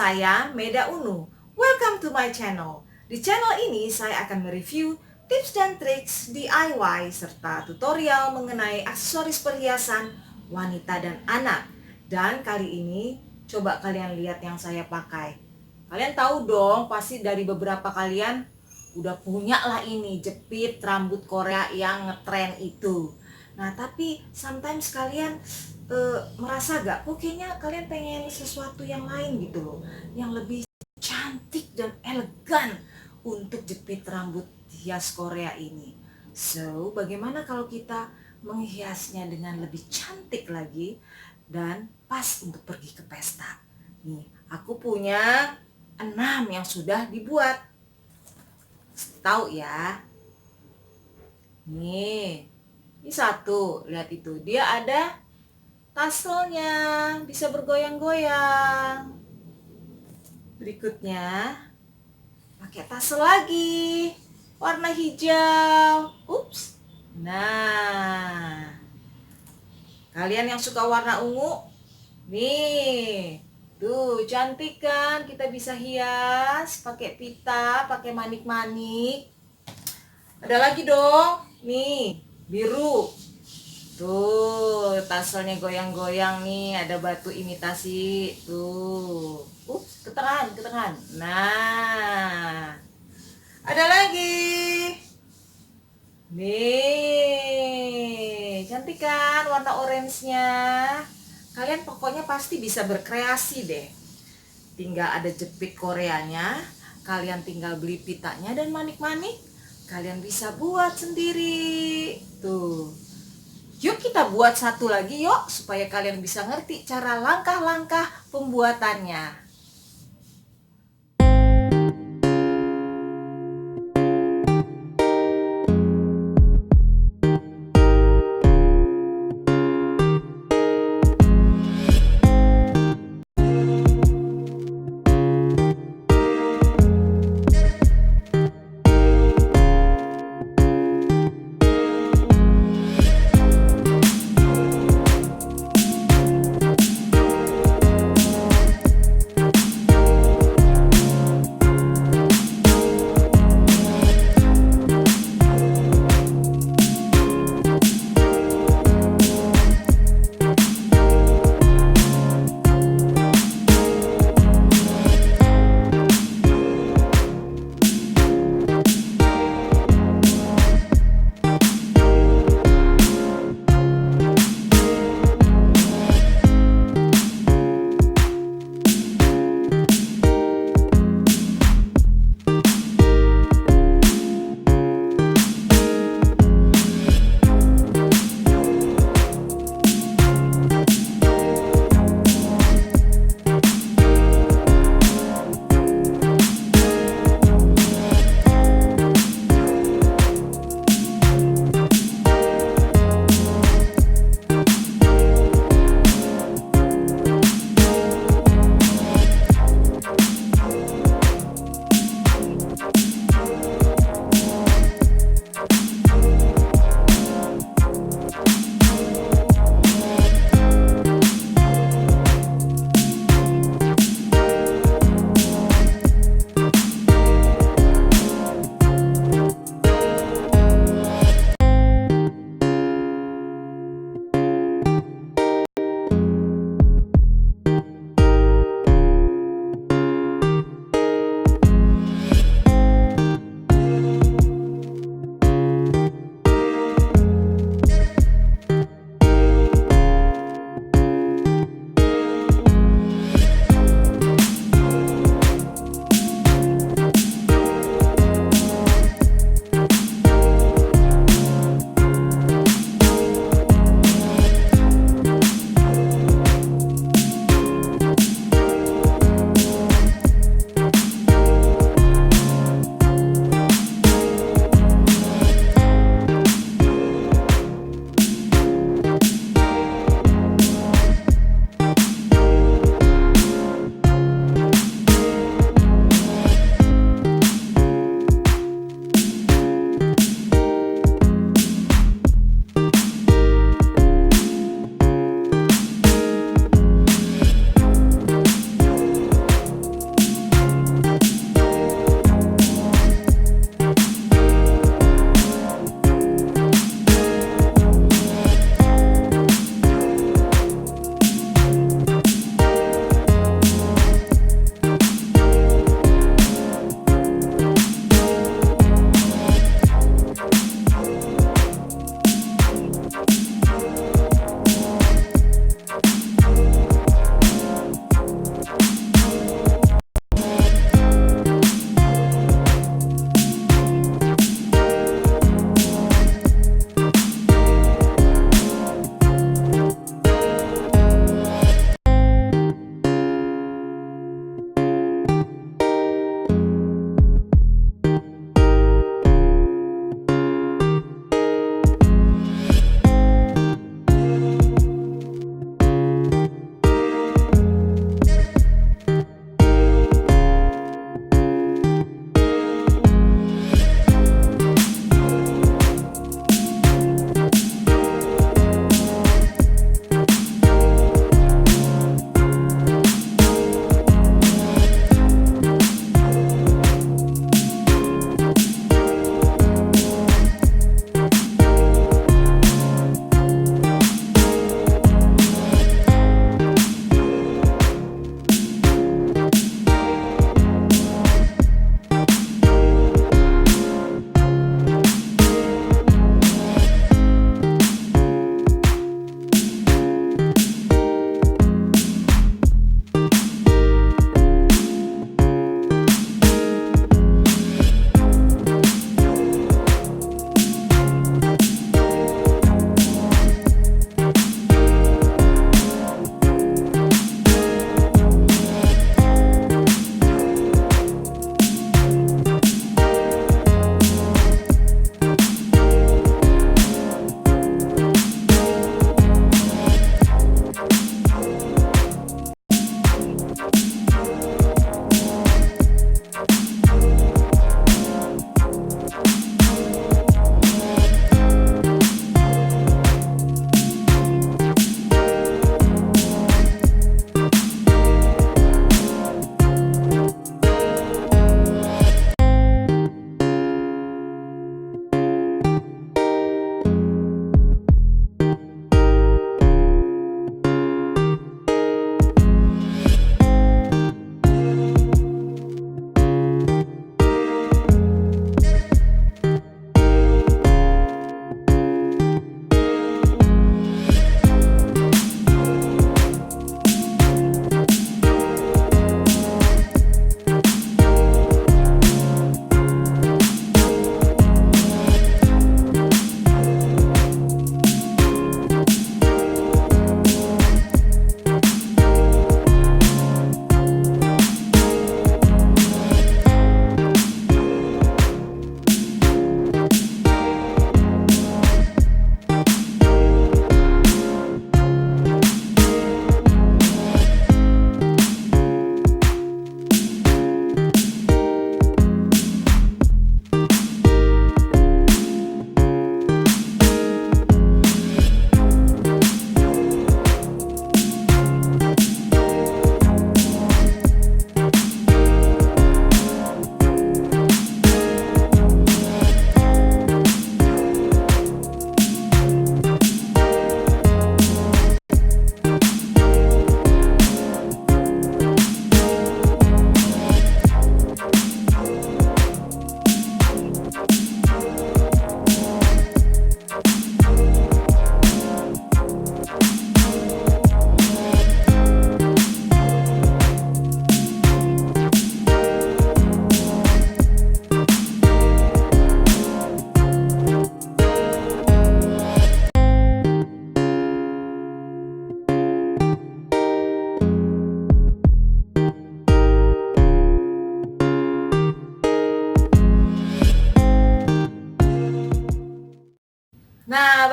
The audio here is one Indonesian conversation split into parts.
saya Meda Unu. Welcome to my channel. Di channel ini saya akan mereview tips dan triks DIY serta tutorial mengenai aksesoris perhiasan wanita dan anak. Dan kali ini coba kalian lihat yang saya pakai. Kalian tahu dong, pasti dari beberapa kalian udah punya lah ini jepit rambut Korea yang ngetren itu. Nah, tapi sometimes kalian merasa gak, kok kayaknya kalian pengen sesuatu yang lain gitu loh, yang lebih cantik dan elegan untuk jepit rambut hias Korea ini. So, bagaimana kalau kita menghiasnya dengan lebih cantik lagi dan pas untuk pergi ke pesta? Nih, aku punya 6 yang sudah dibuat. Tahu ya? Nih, ini satu, lihat itu, dia ada taselnya, bisa bergoyang-goyang. Berikutnya, pakai tasel lagi, warna hijau. Ups. Nah, kalian yang suka warna ungu, nih, tuh cantik kan? Kita bisa hias pakai pita, pakai manik-manik. Ada lagi dong, nih, biru. Tuh, taselnya goyang-goyang nih, ada batu imitasi. Tuh. Ups, ketengan. Nah. Ada lagi. Nih, cantik kan warna orange-nya? Kalian pokoknya pasti bisa berkreasi deh. Tinggal ada jepit Koreanya, kalian tinggal beli pitanya dan manik-manik. Kalian bisa buat sendiri. Tuh. Yuk kita buat satu lagi yuk, supaya kalian bisa ngerti cara langkah-langkah pembuatannya.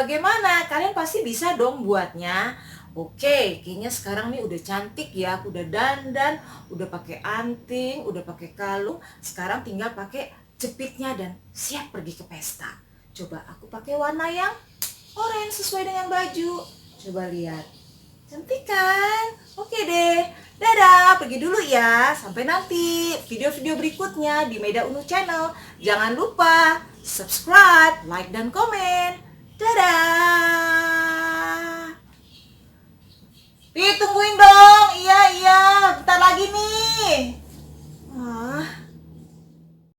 Bagaimana? Kalian pasti bisa dong buatnya. Oke, kayaknya sekarang nih udah cantik ya. Aku udah dandan, udah pakai anting, udah pakai kalung. Sekarang tinggal pakai jepitnya dan siap pergi ke pesta. Coba aku pakai warna yang orange sesuai dengan baju. Coba lihat. Cantik kan? Oke deh. Dadah, pergi dulu ya. Sampai nanti video-video berikutnya di Meda Unu Channel. Jangan lupa subscribe, like, dan komen. Dadah. Ditungguin dong. Iya, bentar lagi nih.